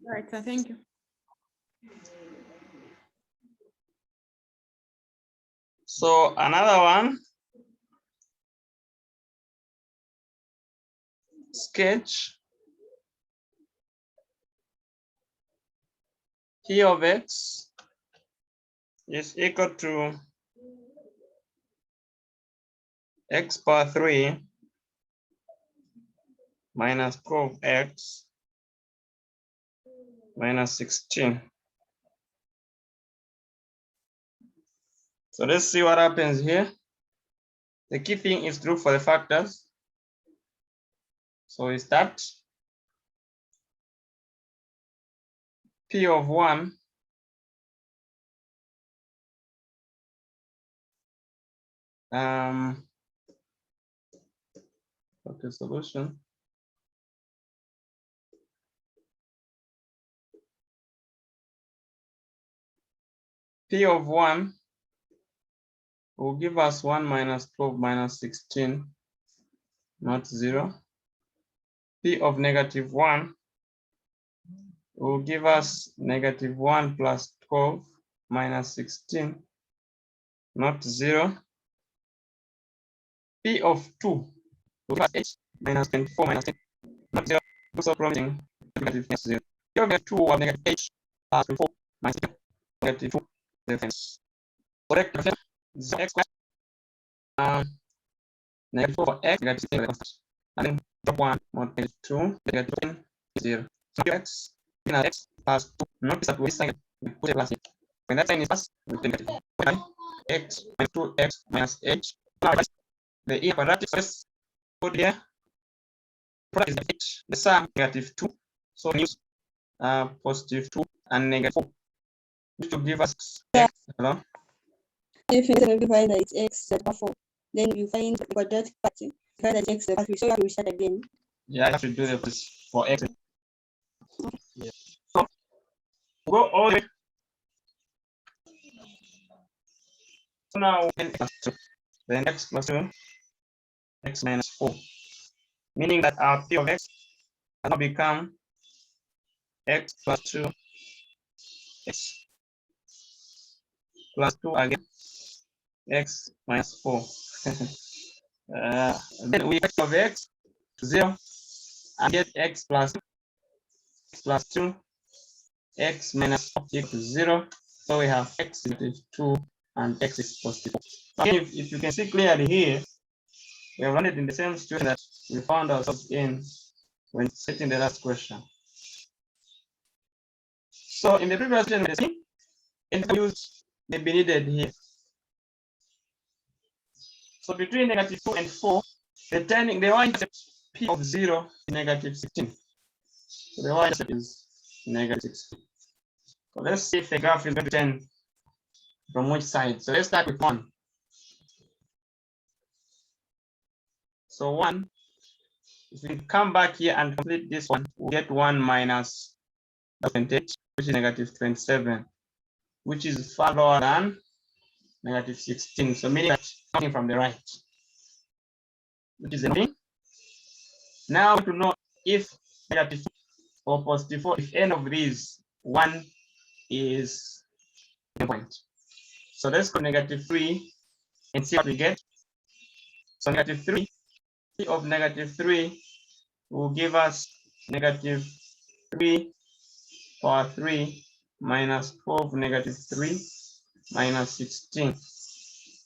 Right, so thank you. So another one, sketch P of x is equal to x power 3 minus 12x minus 16. So let's see what happens here. The key thing is to look for the factors. So we start P of 1 okay, solution. P of 1 will give us 1 minus 12 minus 16, not 0. P of negative 1 will give us negative 1 plus 12 minus 16, not 0. P of 2 will give us h minus 24 minus 10, not 0. Also promising negative 0. P of negative 2 will have negative h plus 24 minus 10, negative 2. Correct is x squared. Negative 4 for x, negative 16 constant. And then drop 1 more negative 2, negative 10, 0. So x, x plus 2. Notice that with this sign, we put a plus here. When that sign is plus, we put negative. X minus 2x minus h. Now the e quadratic, so let's put here. Product is the h, the sum negative 2. So use positive 2 and negative 4. Which will give us x. Hello? If you find that it's x power 4, then you find the quadratic part, you find that x power 3, so you have to restart again. Yeah, I have to do this for x. Yeah. So go all the way. So now then x plus 2, x minus 4, meaning that our P of x has now become x plus 2, x plus 2 again, x minus 4. Then we x of x to 0 and get x plus 2, x minus 4 equal to 0. So we have x equal to 2 and x is positive 4. Again, if you can see clearly here, we have landed in the same situation that we found ourselves in when setting the last question. So in the previous question, interviews may be needed here. So between negative 2 and 4, the y-intercept P of 0 is negative 16. So the y-intercept is negative 16. So let's see if the graph is going to turn from which side. So let's start with 1. So 1, if we come back here and complete this one, we'll get 1 minus percentage, which is negative 27, which is far lower than negative 16. So meaning that coming from the right, which is the thing. Now to know if negative 4 or positive 4, if any of these 1 is a point. So let's go negative 3 and see what we get. So negative 3, P of negative 3 will give us negative 3 power 3 minus 12 negative 3 minus 16.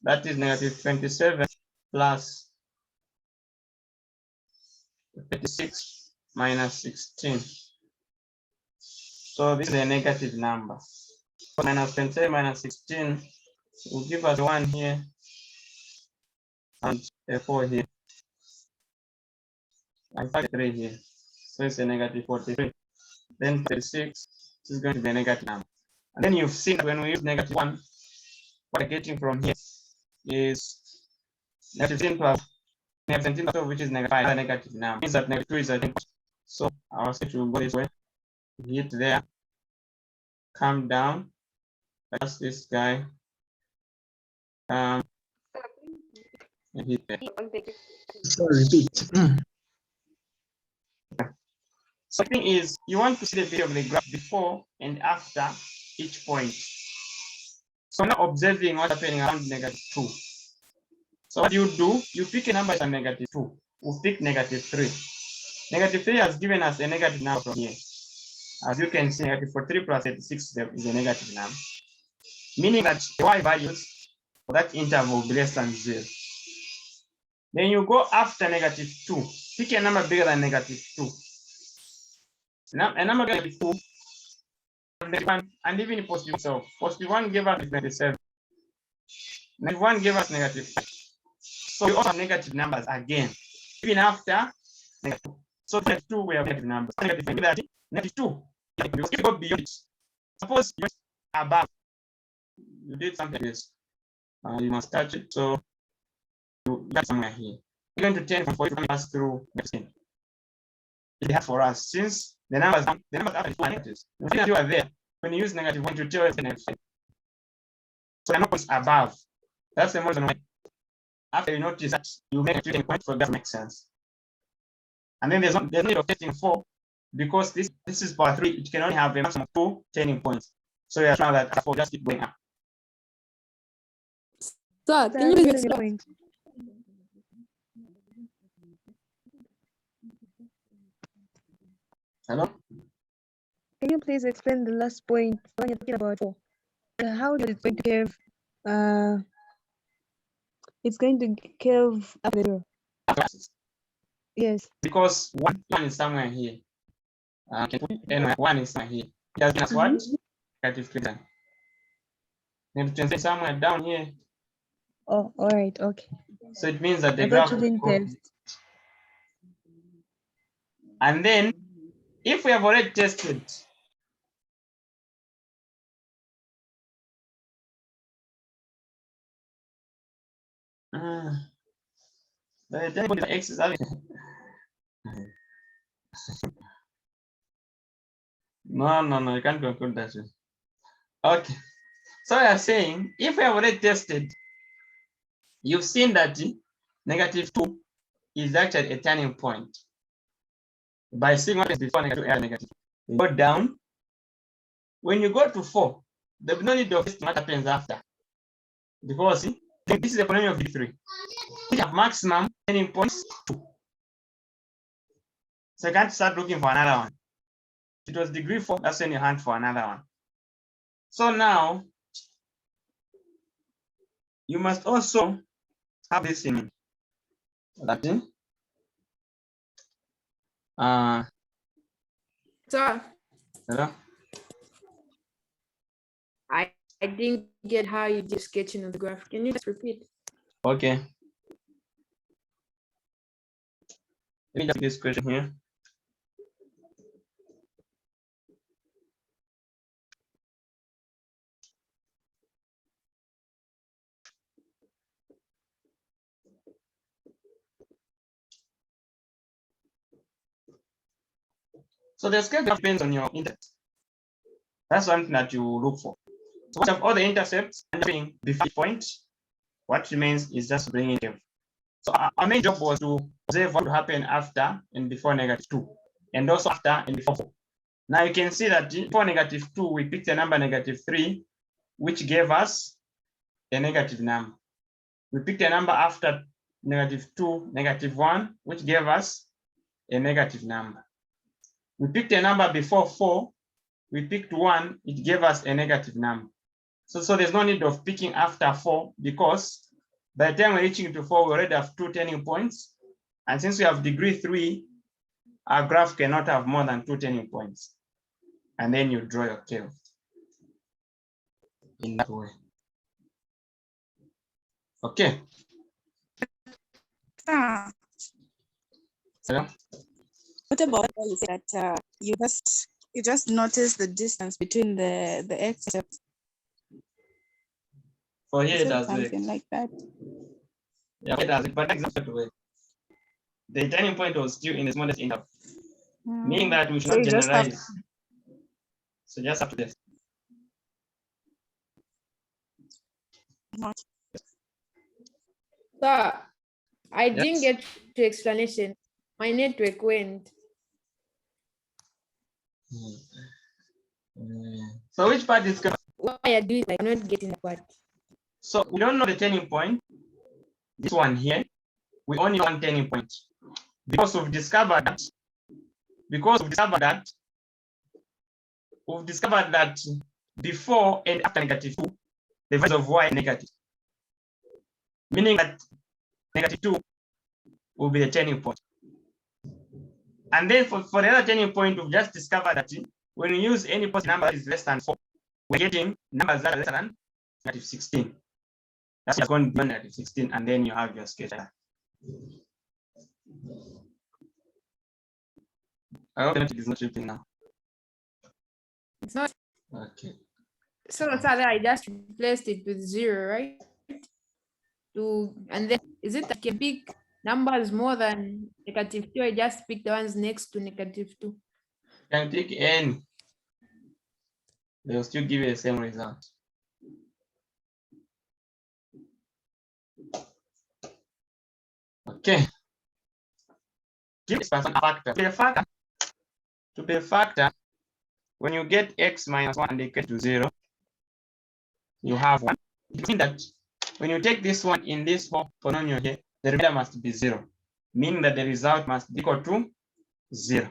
That is negative 27 plus 36 minus 16. So this is a negative number. So minus 27 minus 16 will give us 1 here and a 4 here. And 3 here. So it's a negative 43. Then 36 is going to be a negative number. And then you've seen that when we use negative 1, what we're getting from here is negative 10 plus negative 17 plus 2, which is negative 5, a negative number. Means that negative 2 is a negative. So our sketch will go this way. Hit there, come down. That's this guy. And hit there. So repeat. So the thing is, you want to see the value of the graph before and after each point. So now observing what's happening around -2. So what you do, you pick a number from -2. We'll pick -3. -3 has given us a negative number from here. As you can see, -43 plus 86 is a negative number, meaning that the y values for that interval will be less than 0. Then you go after -2. Pick a number bigger than -2. A number bigger than 2, and even positive. So positive 1 gave us 97. -1 gave us -5. So we also have negative numbers again, even after -2. So -2 we have negative numbers. -2. If you go beyond it, suppose you above, you did something like this. You must touch it. So you got somewhere here. You're going to 10 from 40 pass through 10. It has for us since the numbers are negatives. When you are there, when you use -1 to tell us negative. So the numbers above. That's the reason why after you notice that you make a turning point for that makes sense. And then there's no need of testing 4 because this is power 3. It can only have a maximum of 2 turning points. So you are trying that 4 just keep going up. Sir, can you please explain? Hello? Can you please explain the last point when you're talking about 4? How is it going to curve? It's going to curve up the row. Yes. Because one is somewhere here. Can put anywhere. 1 is somewhere here. It has been as what? -3. Then to translate somewhere down here. Oh, all right. Okay. So it means that the I graph thought you didn't test. And then if we have already tested the x is having no, you can't conclude that way. Okay, so we are saying if we have already tested, you've seen that -2 is actually a turning point. By seeing what is before -2 and negative, you go down. When you go to 4, there's no need of testing what happens after, because this is the polynomial of degree 3. We have maximum turning points 2. So you can't start looking for another one. It was degree 4, that's when you hunt for another one. So now you must also have this in that Sir, hello? I didn't get how you did sketching of the graph. Can you just repeat? Okay. Let me just this question here. So the scale depends on your intercept. That's something that you look for. So once you have all the intercepts and everything before each point, what remains is just bringing them. So our main job was to observe what will happen after and before -2, and also after and before 4. Now you can see that before -2, we picked a number -3, which gave us a negative number. We picked a number after -2, -1, which gave us a negative number. We picked a number before 4, we picked 1, it gave us a negative number. So there's no need of picking after 4, because by the time we're reaching to 4, we already have 2 turning points. And since we have degree 3, our graph cannot have more than 2 turning points. And then you draw your curve in that way. Okay. Hello? What about that you just notice the distance between the x-intercepts? For here it does something like that. Yeah, it does, but exactly the turning point was still in the smallest interval, meaning that we should not generalize. So just have to test. Sir, I didn't get your explanation. My network went. So which part is correct? Why are you doing like not getting the part? So we don't know the turning point. This one here, we only want turning point. Because we've discovered that, before and after negative 2, the values of y are negative. Meaning that negative 2 will be the turning point. And then for the other turning point, we've just discovered that when we use any positive number that is less than 4, we're getting numbers that are less than negative 16. That's just going beyond negative 16, and then you have your sketch. I hope it is not tripping now. It's not. Okay. So I just replaced it with 0, right? And then is it that I can pick numbers more than negative 2? I just pick the ones next to negative 2. You can pick n. They will still give you the same result. Okay. Give this person a factor. To be a factor, when you get x minus 1 and equal to 0, you have 1. It means that when you take this one in this whole polynomial here, the remainder must be 0, meaning that the result must be equal to 0.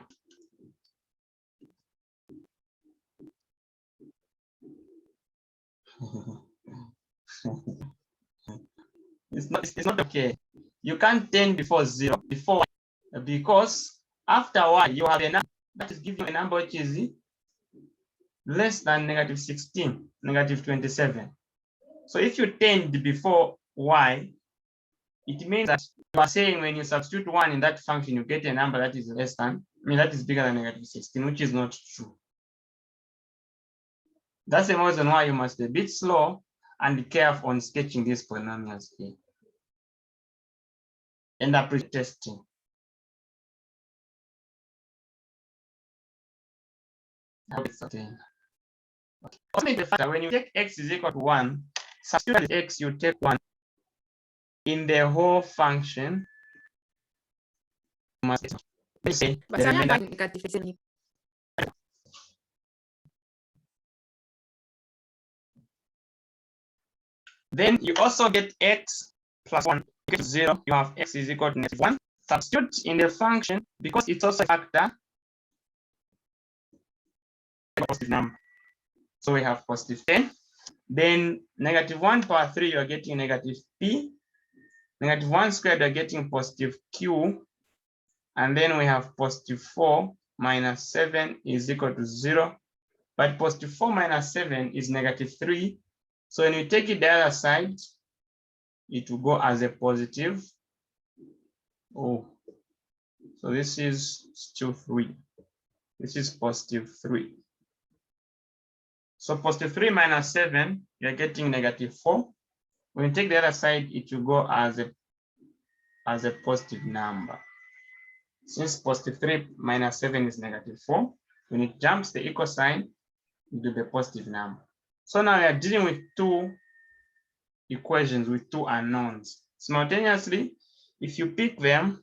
It's not okay. You can't turn before 0, before 1, because after 1 you have a number that is giving you a number which is less than negative 16, negative 27. So if you turned before y, it means that you are saying when you substitute 1 in that function, you get a number that is less than, that is bigger than negative 16, which is not true. That's the reason why you must be a bit slow and be careful on sketching these polynomials here. And pre-testing. Okay. When you take x is equal to 1, substitute x, you take 1 in the whole function. Must say then you also get x plus 1 equal to 0. You have x is equal to negative 1. Substitute in the function because it's also a factor. Positive number. So we have positive 10. Then negative 1 power 3, you're getting negative p. Negative 1 squared, you're getting positive q. And then we have positive 4 minus 7 is equal to 0. But positive 4 minus 7 is negative 3. So when you take it the other side, it will go as a positive. Oh, so this is still 3. This is positive 3. So positive 3 minus 7, you're getting negative 4. When you take the other side, it will go as a positive number. Since positive 3 minus 7 is negative 4, when it jumps the equal sign, it will be a positive number. So now we are dealing with two equations with two unknowns. Simultaneously, if you pick them,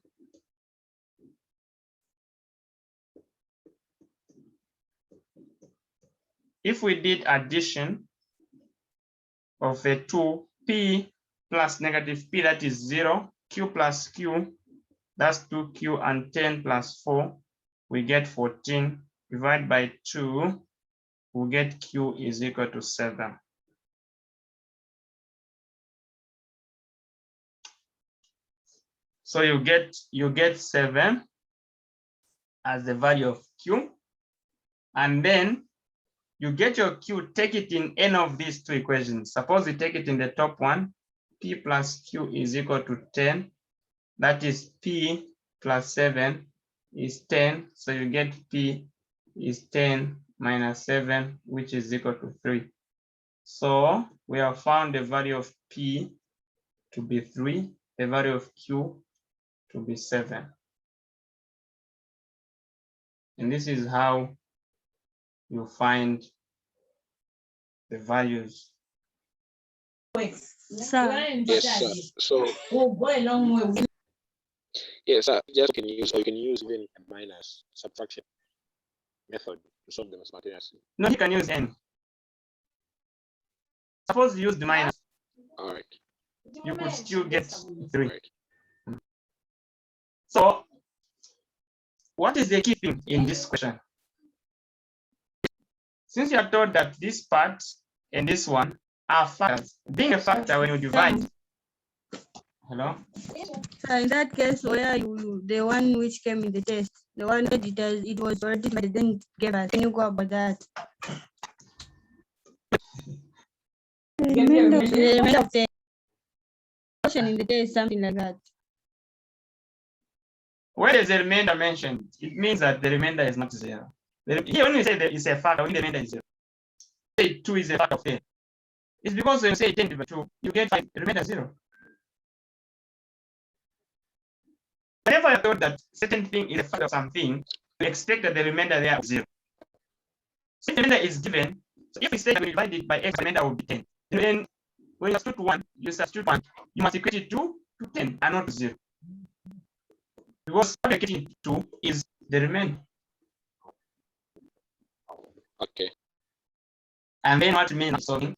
if we did addition of the two, p plus negative p, that is 0, q plus q, that's 2q, and 10 plus 4, we get 14. Divide by 2, we get q is equal to 7. So you get 7 as the value of q, and then you get your q, take it in any of these two equations. Suppose you take it in the top one, p plus q is equal to 10. That is p plus 7 is 10. So you get p is 10 minus 7, which is equal to 3. So we have found the value of p to be 3, the value of q to be 7. And this is how you find the values. Yes, sir. So yes, sir. Just you can use even minus subtraction. method to solve them simultaneously? No, you can use n. Suppose you use the minus, All right. you could still get 3. Right. So what is the key thing in this question? Since you are told that this part and this one are factors, being a factor when you divide. Hello? So in that case, where the one which came in the test, the one that it was already divided, then it gave us. Can you go about that? The remainder of the question in the test, something like that. Where is the remainder mentioned? It means that the remainder is not 0. Here, when we say that it's a factor, when the remainder is 0, say 2 is a factor of 10. It's because when you say 10 divided by 2, you get 5, the remainder is 0. Whenever you're told that certain thing is a factor of something, you expect that the remainder there is 0. So if the remainder is given, so if we say that we divide it by x, the remainder will be 10. Then when you substitute 1, you must equate it to 10 and not to 0. Because what you're getting to is the remainder. Okay. And then what remains is solving